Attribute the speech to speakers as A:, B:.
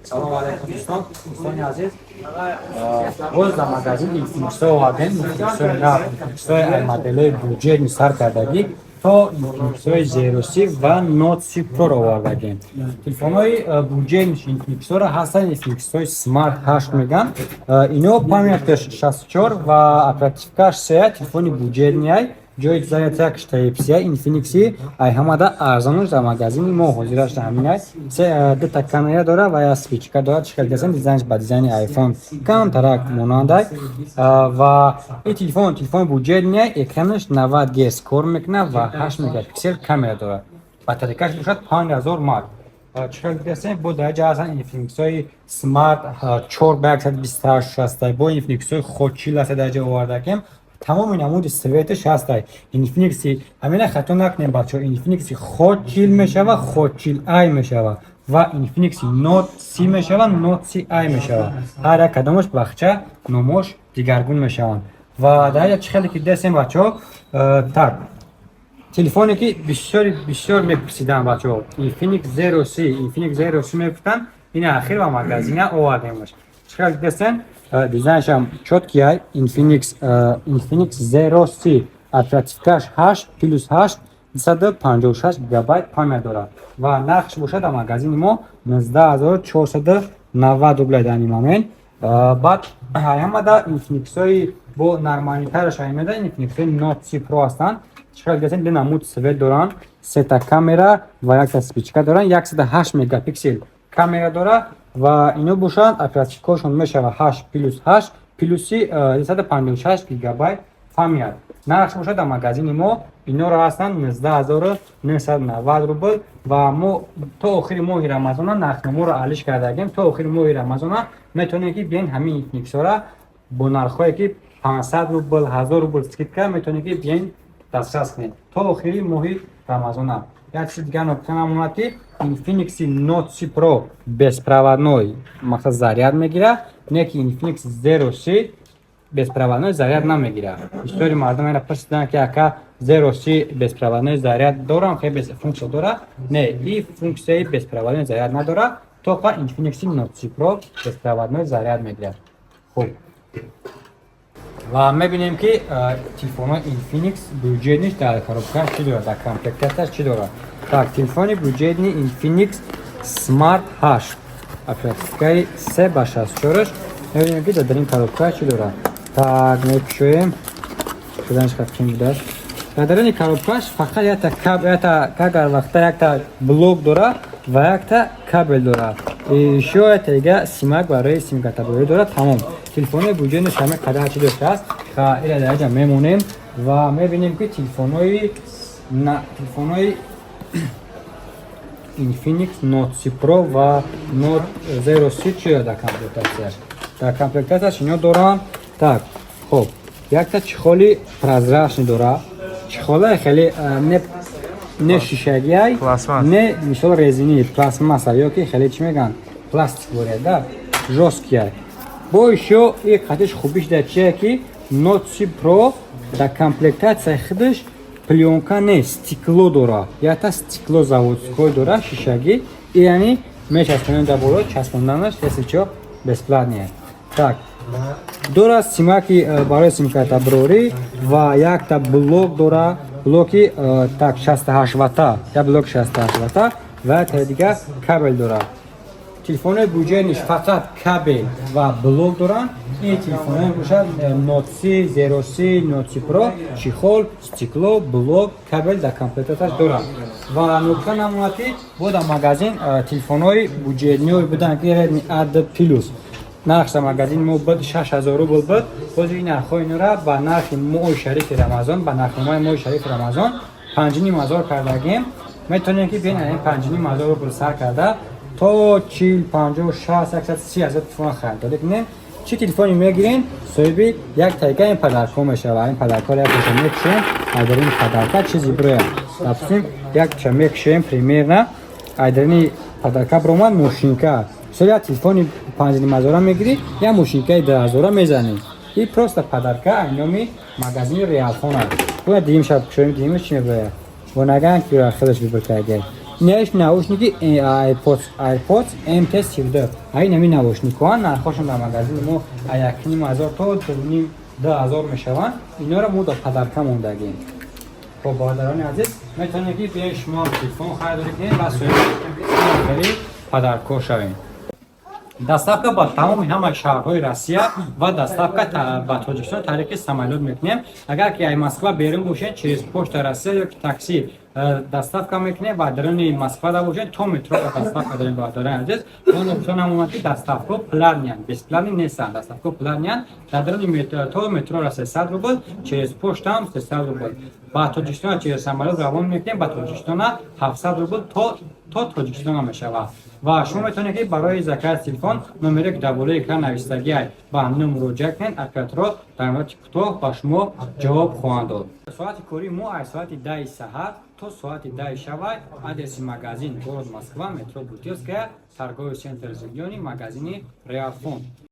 A: سلام علیکم دوستان عزیز. باز در مغازه اینفینکس‌ها آوردیم. اینفینکس‌های نو، اینفینکس‌های مدل بودجه سر کردگی تا اینفینکس‌های زیرو سی و نوت سی پرو را آوردیم. تلفن‌های بودجه اینفینکس‌ها را هستن اینفینکس‌های سمارت 8 میگن. اینو پامیتش 64 و اپراتیفکاش 3 تلفن بودجه نیای. جای зарядкаш Type-C Infinix ай ҳамада арзонаш дар магазини мо ҳозираш ҳамин се дута камера дора ва як спичка дора чикал десен дизайнш ба дизайни iPhone камтарак монандай ва ин телефон буҷетния экранаш 90 Гц кор мекунад ва 8 мегапиксел камера дора. Батарейкаш бошад 5000 мАҳ. чикал десен бо дараҷа ҳастан Infinix-ҳои Smart 4128 ҳастай бо Infinix-ҳои хотчил ҳастай дараҷа овардакем. تمام نمود سویتش هسته. اینفینکسی همین خطا نکنیم بچه ها. اینفینکسی خودچیل میشوه خودچیل آی میشوه و اینفینکسی نوت سی میشوه نوت سی آی میشوه. هر یک کدامش بخچه نموش دیگرگون میشوند و در یک خیلی که دستیم بچه ها تر تلفونی که بسیار میپرسیدن بچه ها اینفینکس زیرو سی میپرسیدن این اخیر و مگزینه آوردیمش چقدر دستن دیزاینش هم چوتکی های Infinix Zero C اپراتیفکاش 8 پلوس 8 256 گیگابایت پامر دارد و نرخش باشد در مگزین ما 19490 روبل در این مومنت. بعد همه در Infinix های با نرمانی ترش همیده Infinix های نوت سی پرو هستند. چقدر گذاشتن دو نمود سویت دارن 3 تا کامera و 1 تا اسپیکر دارن 108 مگاپیکسل کامera داره و اینو باشن اپراتیفکاشون میشه 8 پلوس 8 پلوسی 256 گیگابایت فامیل. نرخش باشه در مگزین ما اینو را هستن 19990 روبل و ما تا آخر ماه رمضان نرخ ما را علیش کردیم. تا آخر ماه رمضان میتونید که بیاین همین اینفینکس را با نرخایی که 500 روبل 1000 روبل اسکیپ کنید میتونید که بیاین دسترس کنید تا آخر ماه رمضان. یک چیز دیگه نکته نمونه که Infinix Note C Pro безпроводной мақсад заряд мегира, не ки Infinix Zero C безпроводной заряд намегира. Истории мардум мера пурсидан ки ака Zero C безпроводной заряд дорам, хе без функция дора. Не, и функция безпроводной заряд надора, только Infinix Note C Pro безпроводной заряд мегира. Хуб. و میبینیم که تلفن Infinix بودجهش در коробкаш چی داره، در کامپلکتش چی داره. Так, телефон бюджетный Infinix Smart 8 оперативкой 3/64. Наверное, где-то дрин коробка чудора. Так, мекшуем. Куда наш капчим будаш? Дрин коробка фақат это кагар вақта якта блок дора ва якта кабел дора. И еще это ига симак барои симкатабори дора. Тамом. Телефон бюджетный шаме қадар чӣ дошта ха ила дараҷа мемонем ва мебинем ки телефонои Infinix Note C Pro و Note Zero C چیه در کامپلکتش؟ در کامپلکتش اینا دارن. так خب یک تا چخالی پرازراشنی داره. چخاله خیلی نه شیشگیه نه مثل رزینی پلاستماس یا که خیلی چی میگن پلاستیک بوده در جوستکیه. با ایشو یک خاطرش خوبیش در چیه که Note C Pro در کامپلکتش خودش пленка не стекло дора. Я-то стекло заводское дора, шишаги. И они мешаем до боло, часпонданаш, если что, бесплатные. Так, дора симаки барои симката брори ва як-то блок дора, блоки так 68 ватта, я блок 68 ватта ва дига кабел дора. Телефоны бюджетниш фақат кабел ва блок доран. این تلفن باشد Note C, Zero C, Note C Pro چیخول، стекло, بلوک، کابل در کامپلکتش دارد. و نکته نمونتی بود در مغازین تلفن‌های بودجه‌نی بودن که Redmi A10 Plus نرخ مغازین ما بود 6000 روبل بود. باز این نرخ‌های اینا را با نرخ ماه شریف رمضان با نرخ‌نامه ماه شریف رمضان 5500 کردیم. میتونید که ببینید این 5500 روبل سر کرده تا 40 50 60 130 هزار تلفن خرید داده که چی تلفنی میگیرین صاحبی یک تایگه این پدرکا میشه و این پدرکا را یک میکشیم در این پدرکا چیزی برویم دستیم یک میکشیم پریمیر نه در این پدرکا برومن موشینکا صاحب تلفنی 5500 میگیری یا موشینکای 10000 میزنی این پروست پدرکا اینمی مغازین ریال فون است. تو دیگه شب کشیم دیگه چی میبره و نگن که خودش ببرد неш наушники AirPods MT-17. Ай нами наушникҳо нархошон дар магазини мо 1500 то 2000 мешаванд. Инора мо дар падарка мондагем. خب برادران عزیز میتونید که بیاین شما تلفن خرید کنید و سوئد پدرکو شوین. دستافکا با تمام همه شهرهای روسیه و دستافکا با تاجیکستان طریق سامولوت میکنیم. اگر که ای مسکو بیرون باشین через پشت روسیه یا تاکسی دستافکا میکنه و درون مسکو دا باشین تو مترو دستافکا داریم برادران عزیز. اون اپشن هم اومد که دستافکا پلانیان بیسپلانی نیستن. دستافکا پلانیان در درون مترو روسیه 100 روبل через پشت هم 300 روبل. با تاجیکستان через سامولوت روان میکنیم با تاجیکستان 700 روبل تا تاجیکستان میشود. و شما میتونید که برای ذکر تلفن نمره که در اکران نوشتگی است با همین مراجعه کنید. اپراتور در مورد کوتاه با شما جواب خواهند داد. ساعت کاری ما از ساعت 10 سحر تا ساعت 10 شب آدرس مغازین گورод Moskva مترو بوتیوسکaya торговый центр Зеленый магазин Реал Фонд.